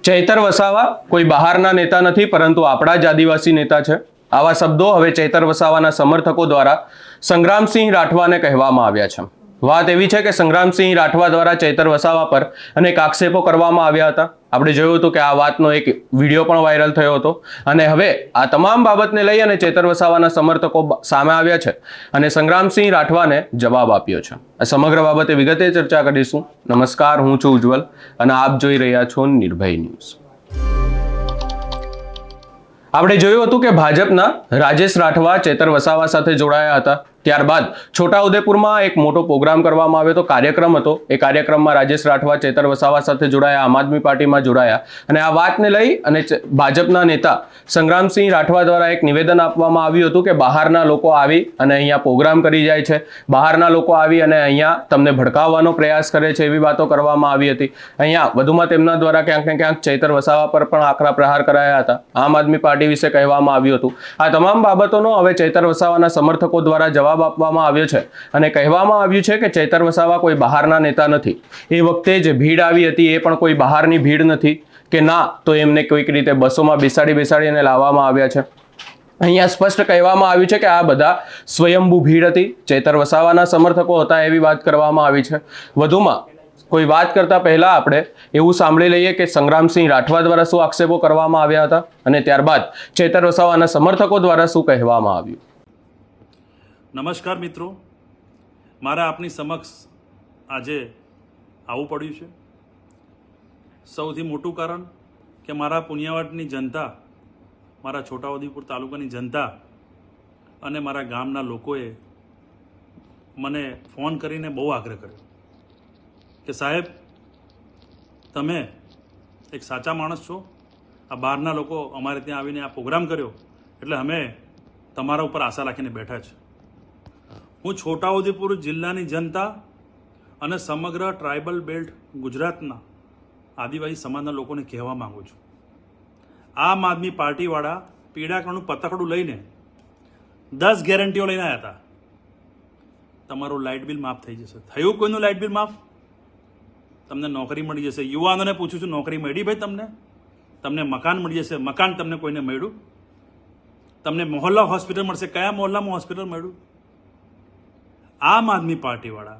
ચૈતર વસાવા કોઈ બહારના નેતા નથી, પરંતુ આપણા જ આદિવાસી નેતા છે. આવા શબ્દો હવે ચૈતર વસાવાના સમર્થકો દ્વારા સંગ્રામસિંહ રાઠવાને કહેવામાં આવ્યા છે. વાત એવી છે કે સંગ્રામસિંહ રાઠવા દ્વારા ચૈતર વસાવા પર અનેક આક્ષેપો કરવામાં આવ્યા હતા. આપણે જોયું હતું કે આ વાતનો એક વિડીયો પણ વાયરલ થયો હતો, અને હવે આ તમામ બાબતને લઈ અને ચૈતર વસાવાના સમર્થકો સામે આવ્યા છે અને સંગ્રામસિંહ રાઠવાને જવાબ આપ્યો છે. આ સમગ્ર બાબતે વિગતે ચર્ચા કરીશું. નમસ્કાર, હું છું ઉજ્જવલ અને આપ જોઈ રહ્યા છો નિર્ભય ન્યૂઝ. આપણે જોયું હતું કે ભાજપના રાજેશ રાઠવા ચૈતર વસાવા સાથે જોડાયા હતા. ત્યારબાદ છોટાઉદેપુરમાં એક મોટો પ્રોગ્રામ કરવામાં આવ્યો હતો, કાર્યક્રમ હતો. એ કાર્યક્રમમાં રાજેશ રાઠવા ચૈતર વસાવા સાથે જોડાયા, આમ આદમી પાર્ટીમાં જોડાયા, અને આ વાતને લઈ અને ભાજપના નેતા સંગ્રામસિંહ રાઠવા દ્વારા એક નિવેદન આપવામાં આવ્યું હતું કે બહારના લોકો આવી અને અહીંયા પ્રોગ્રામ કરી જાય છે, બહારના લોકો આવી અને અહીંયા તમને ભડકાવવાનો પ્રયાસ કરે છે, એવી વાતો કરવામાં આવી હતી. અહીંયા વધુમાં તેમના દ્વારા ક્યાંક ને ક્યાંક ચૈતર વસાવા પર પણ આકરા પ્રહાર કરાયા હતા. આમ આદમી પાર્ટી વિશે કહેવામાં આવ્યું હતું. આ તમામ બાબતોનો હવે ચૈતર વસાવાના સમર્થકો દ્વારા જવાબ આપવામાં આવ્યો છે અને કહેવામાં આવ્યું છે કે ચૈતર વસાવા કોઈ બહારના નેતા નથી. એ વખતે જે ભીડ આવી હતી એ પણ કોઈ બહારની ભીડ નથી કે ના તો એમને કોઈક રીતે બસોમાં બેસાડીને લાવવામાં આવ્યા છે. અહીંયા સ્પષ્ટ કહેવામાં આવ્યું છે કે આ બધા સ્વયંભૂ ભીડ હતી, ચૈતર વસાવાના સમર્થકો હતા, એવી વાત કરવામાં આવી છે. વધુમાં કોઈ વાત કરતા પહેલા આપણે એવું સાંભળી લઈએ કે સંગ્રામસિંહ રાઠવા દ્વારા શું આક્ષેપો કરવામાં આવ્યા હતા અને ત્યારબાદ ચૈતર વસાવાના સમર્થકો દ્વારા શું કહેવામાં આવ્યું. નમસ્કાર મિત્રો, મારા આપની સમક્ષ આજે આવવું પડ્યું છે. સૌથી મોટું કારણ કે મારા પુનિયાવાડની જનતા, મારા છોટાઉદેપુર તાલુકાની જનતા અને મારા ગામના લોકોએ મને ફોન કરીને બહુ આગ્રહ કર્યો કે સાહેબ, તમે એક સાચા માણસ છો, આ બહારના લોકો અમારે ત્યાં આવીને આ પ્રોગ્રામ કર્યો એટલે અમે તમારા ઉપર આશા રાખીને બેઠા છે. હું છોટાઉદેપુર જિલ્લાની જનતા અને સમગ્ર ટ્રાઇબલ બેલ્ટ ગુજરાતના આદિવાસી સમાજના લોકોને કહેવા માગું છું, આમ આદમી પાર્ટીવાળા પીડાકણનું પતકડું લઈને 10 ગેરંટીઓ લઈને આવ્યા હતા. તમારું લાઇટ બિલ માફ થઈ જશે. થયું કોઈનું લાઇટ બિલ માફ? તમને નોકરી મળી જશે. યુવાનોને પૂછું છું, નોકરી મળી ભાઈ તમને? તમને મકાન મળી જશે. મકાન તમને કોઈને મળ્યું? તમને મોહલ્લા હોસ્પિટલ મળશે. કયા મોહલ્લામાં હોસ્પિટલ મળ્યું? આમ આદમી પાર્ટીવાળા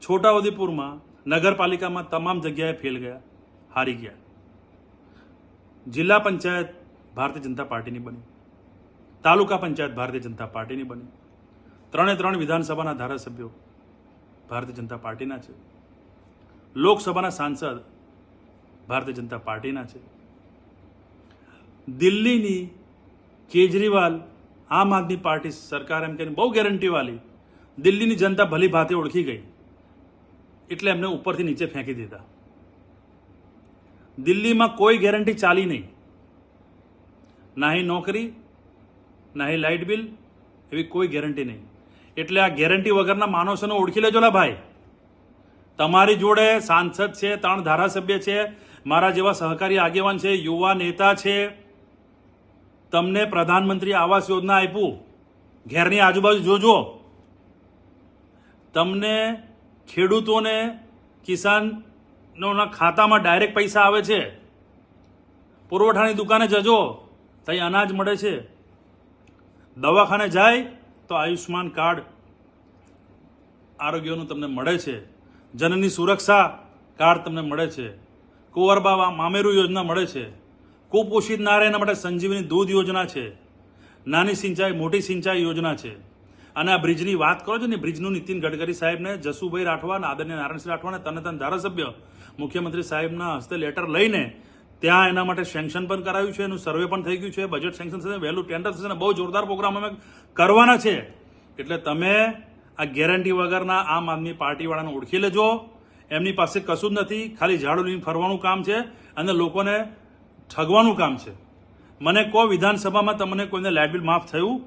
છોટાઉદેપુરમાં નગરપાલિકામાં તમામ જગ્યાએ ફેલ ગયા, હારી ગયા. જિલ્લા પંચાયત ભારતીય જનતા પાર્ટીની બની, તાલુકા પંચાયત ભારતીય જનતા પાર્ટીની બની, 3 વિધાનસભાના ધારાસભ્યો ભારતીય જનતા પાર્ટીના છે, લોકસભાના સાંસદ ભારતીય જનતા પાર્ટીના છે. દિલ્હીની કેજરીવાલ આમ આદમી પાર્ટી સરકાર એમ કહીને બહુ ગેરંટીવાળી, દિલ્હીની જનતા ભલી ભાતે ઓળખી ગઈ એટલે એમને ઉપરથી નીચે ફેંકી દીધા. દિલ્હીમાં કોઈ ગેરંટી ચાલી નહીં, નાહી નોકરી, નાહી લાઇટ બિલ, એવી કોઈ ગેરંટી નહીં. એટલે આ ગેરંટી વગરના માણસોને ઓળખી લેજો લા ભાઈ. તમારી જોડે સાંસદ છે, 3 ધારાસભ્ય છે, મારા જેવા સહકારી આગેવાન છે, યુવા નેતા છે. તમને પ્રધાનમંત્રી આવાસ યોજના આપ્યું, ઘેરની આજુબાજુ જોજો. તમને ખેડૂતોને કિસાનોના ખાતામાં ડાયરેક્ટ પૈસા આવે છે. પુરવઠાની દુકાને જજો, ત્યાં અનાજ મળે છે. દવાખાને જાય તો આયુષ્માન કાર્ડ આરોગ્યનું તમને મળે છે. જનની સુરક્ષા કાર્ડ તમને મળે છે. કુંવરબા મામેરુ યોજના મળે છે. કુપોષિત ના રહે એના માટે સંજીવની દૂધ યોજના છે. નાની સિંચાઈ મોટી સિંચાઈ યોજના છે. અને આ બ્રિજની વાત કરો છો ને, બ્રિજનું નીતિન ગડકરી સાહેબને, જસુભાઈ રાઠવા, આદરણીય નારાયણસિંહ રાઠવાને તને ધારાસભ્ય મુખ્યમંત્રી સાહેબના હસ્તે લેટર લઈને ત્યાં એના માટે સેન્કશન પણ કરાવ્યું છે, એનું સર્વે પણ થઈ ગયું છે, બજેટ સેન્કશન થશે, વહેલું ટેન્ડર થશે, બહુ જોરદાર પ્રોગ્રામ અમે કરવાના છે. એટલે તમે આ ગેરંટી વગરના આમ આદમી પાર્ટીવાળાને ઓળખી લેજો. એમની પાસે કશું જ નથી, ખાલી ઝાડુ લઈને ફરવાનું કામ છે અને લોકોને ઠગવાનું કામ છે. મને કહો, વિધાનસભામાં તમને કોઈને લાઇટ બિલ માફ થયું?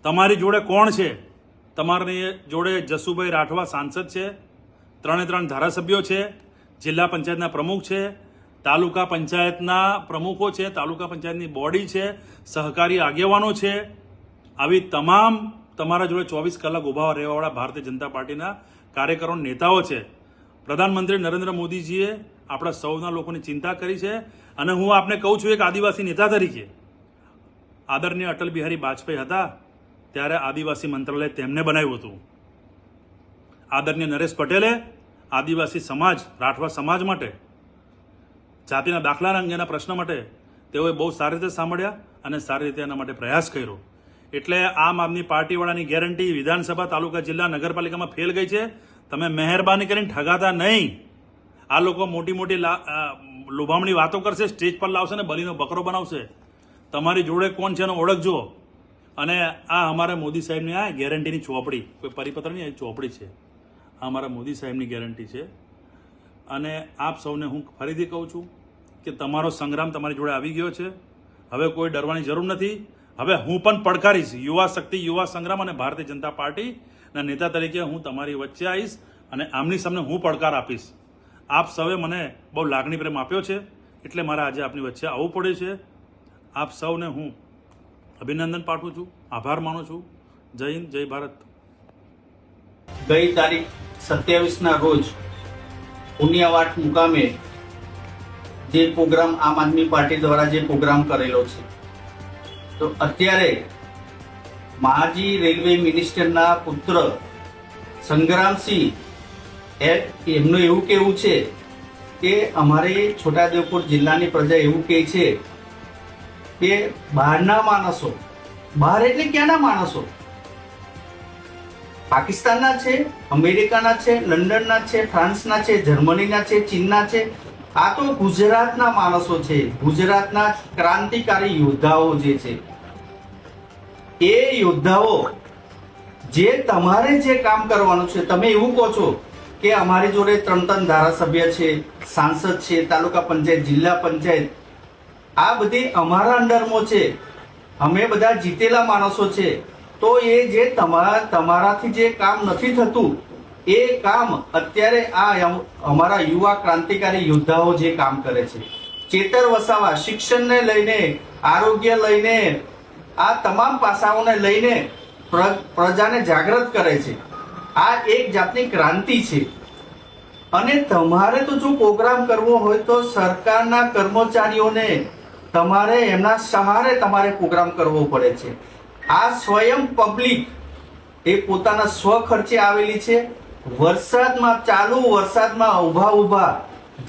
તમારી જોડે કોણ છે? તમારી જોડે જસુભાઈ રાઠવા સાંસદ છે, 3 ધારાસભ્યો છે, જિલ્લા પંચાયતના પ્રમુખ છે, તાલુકા પંચાયતના પ્રમુખો છે, તાલુકા પંચાયતની બોડી છે, સહકારી આગેવાનો છે. આવી તમામ તમારા જોડે 24 કલાક ઊભા રહેવાવાળા ભારતીય જનતા પાર્ટીના કાર્યકરો નેતાઓ છે. પ્રધાનમંત્રી નરેન્દ્ર મોદીજીએ આપણા સૌના લોકોની ચિંતા કરી છે. અને હું આપને કહું છું, એક આદિવાસી નેતા તરીકે, આદરણીય અટલ બિહારી વાજપેયી હતા ત્યારે આદિવાસી મંત્રાલય તેમને બનાવ્યું હતું. આદરણીય નરેશ પટેલે આદિવાસી સમાજ, રાઠવા સમાજ માટે, જાતિના દાખલા અંગેના પ્રશ્ન માટે તેઓએ બહુ સારી રીતે સાંભળ્યા અને સારી રીતે એના માટે પ્રયાસ કર્યો. એટલે આમ આદમી પાર્ટીવાળાની ગેરંટી વિધાનસભા, તાલુકા, જિલ્લા, નગરપાલિકામાં ફેલ ગઈ છે. તમે મહેરબાની કરીને ઠગાતા નહીં. આ લોકો મોટી મોટી લોભામણી વાતો કરશે, સ્ટેજ પર લાવશે ને બલીનો બકરો બનાવશે. તમારી જોડે કોણ છે એનો ઓળખજો. અને આ અમારા મોદી સાહેબની આ ગેરંટીની ચોપડી, કોઈ પરિપત્ર નહીં, ચોપડી છે. આ અમારા મોદી સાહેબની ગેરંટી છે. અને આપ સૌને હું ફરીથી કહું છું કે તમારો સંગ્રામ તમારી જોડે આવી ગયો છે. હવે કોઈ ડરવાની જરૂર નથી. હવે હું પણ પડકારીશ. યુવા શક્તિ, યુવા સંગ્રામ અને ભારતીય જનતા પાર્ટીના નેતા તરીકે હું તમારી વચ્ચે આવીશ અને આમની સામે હું પડકાર આપીશ. આપ સૌએ મને બહુ લાગણી પ્રેમ આપ્યો છે, એટલે મારે આજે આપની વચ્ચે આવવું પડે છે. આપ સૌને હું અભિનંદન પાઠવું છું, આભાર માનું છું. જય હિન્દ, જય ભારત. ગઈ તારીખ 27ના રોજ પુણ્યવાટ મુકામે જે પ્રોગ્રામ આમ આદમી પાર્ટી દ્વારા જે પ્રોગ્રામ કરેલો છે, તો અત્યારે માજી રેલવે મિનિસ્ટરના પુત્ર સંગ્રામસિંહ એમનું એવું કહેવું છે કે અમારી છોટાઉદેપુર જિલ્લાની પ્રજા એવું કહે છે કે બહારના માણસો, બહાર એટલે ક્યાંના માણસો? પાકિસ્તાનના છે, અમેરિકાના છે, લંડનના છે, ફ્રાન્સના છે, જર્મનીના છે, ચીનના છે. આ તો ગુજરાતના માણસો છે. ગુજરાતના ક્રાંતિકારી યોદ્ધાઓ જે છે, એ યોદ્ધાઓ જે તમારે જે કામ કરવાનું છે, તમે એવું કહો છો કે અમારી જોડે 3 ધારાસભ્ય છે, સાંસદ છે, તાલુકા પંચાયત, જિલ્લા પંચાયત, આ બધી અમારા અંડરમાં છે, અમે બધા જીતેલા માણસો છે. તો એ જે તમારાથી જે કામ નથી થતું, એ કામ અત્યારે આ અમારા યુવા ક્રાંતિકારી યોદ્ધાઓ જે કામ કરે છે. ચેતર વસાવા શિક્ષણને લઈને, આરોગ્ય લઈને, આ તમામ પાસાઓને લઈને પ્રજાને જાગૃત કરે છે. આ એક જાતની ક્રાંતિ છે. અને તમારે તો જો પ્રોગ્રામ કરવો હોય તો સરકારના કર્મચારીઓને તમારે એમના સહારે તમારે પ્રોગ્રામ કરવો પડે છે. આ સ્વયં પબ્લિક એ પોતાના સ્વખર્ચે આવેલી છે. વરસાદમાં, ચાલુ વરસાદમાં ઊભા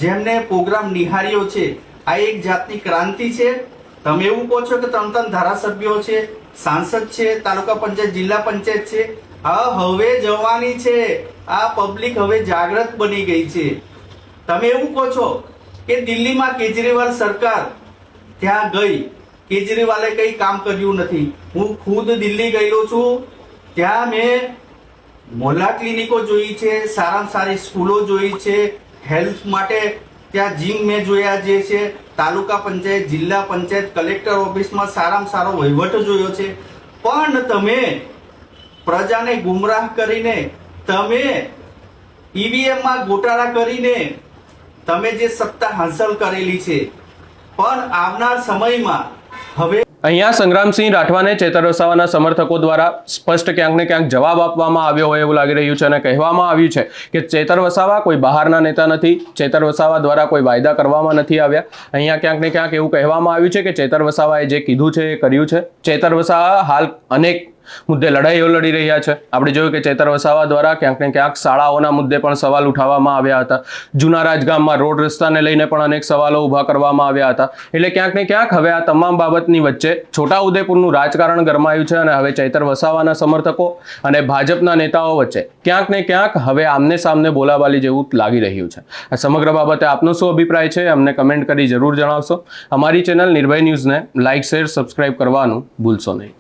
જેમને પ્રોગ્રામ નિહાળ્યો છે, આ એક જાતની ક્રાંતિ છે. તમે એવું કહો છો કે 3 ધારાસભ્યો છે, સાંસદ છે, તાલુકા પંચાયત, જિલ્લા પંચાયત છે. હવે જવાની છે. આ પબ્લિક હવે જાગૃત બની ગઈ છે. તમે એવું કહો છો કે દિલ્હીમાં કેજરીવાલ સરકાર ત્યાં ગઈ, કેજરીવાલે કંઈ કામ કર્યું નથી. હું ખુદ દિલ્હી ગયેલો છું. ત્યાં મેં મોહલ્લા ક્લિનિકો જોઈ છે, સારામાં સારી સ્કૂલો જોઈ છે, હેલ્થ માટે ત્યાં જીમ મેં જોયા જે છે, તાલુકા પંચાયત, જિલ્લા પંચાયત, કલેક્ટર ઓફિસમાં સારામાં સારો વહીવટ જોયો છે. પણ તમે પ્રજાને ગુમરાહ કરીને, તમે ઈવીએમમાં ગોટાળા કરીને તમે જે સત્તા હાંસલ કરેલી છે, પણ આવનાર સમયમાં હવે અહીંયા સંગ્રામસિંહ રાઠવાને ચેતર વસાવાના સમર્થકો દ્વારા સ્પષ્ટ ક્યાંક ને ક્યાંક જવાબ આપવામાં આવ્યો હોય એવું લાગી રહ્યું છે અને કહેવામાં આવ્યું છે કે ચેતર વસાવા કોઈ બહારના નેતા નથી. ચેતર વસાવા દ્વારા કોઈ વાયદા કરવામાં નથી આવ્યા. અહીંયા ક્યાંક ને ક્યાંક એવું કહેવામાં આવ્યું છે કે ચેતર વસાવાએ જે કીધું છે એ કર્યું છે. ચેતર વસાવા હાલ અનેક મુદ્દે લડાઈઓ લડી રહ્યા છે. આપણે જોયું કે ચેતર વસાવા દ્વારા ક્યાંક ને ક્યાંક શાળાઓના મુદ્દે પણ સવાલ ઉઠાવવામાં આવ્યા હતા. જૂના રાજગામમાં રોડ રસ્તાને લઈને પણ અનેક સવાલો ઊભા કરવામાં આવ્યા હતા. એટલે ક્યાંક ને ક્યાંક હવે આ તમામ બાબતની વચ્ચે છોટાઉદેપુરનું રાજકારણ ગરમાયું છે અને હવે ચેતર વસાવાના સમર્થકો અને ભાજપના નેતાઓ વચ્ચે ક્યાંક ને ક્યાંક હવે આમને સામને બોલાબાલી જેવું લાગી રહ્યું છે. આ સમગ્ર બાબતે આપનો શું અભિપ્રાય છે અમને કમેન્ટ કરી જરૂર જણાવશો. અમારી ચેનલ નિર્ભય ન્યૂઝને લાઇક, શેર, સબસ્ક્રાઇબ કરવાનું ભૂલશો નહીં.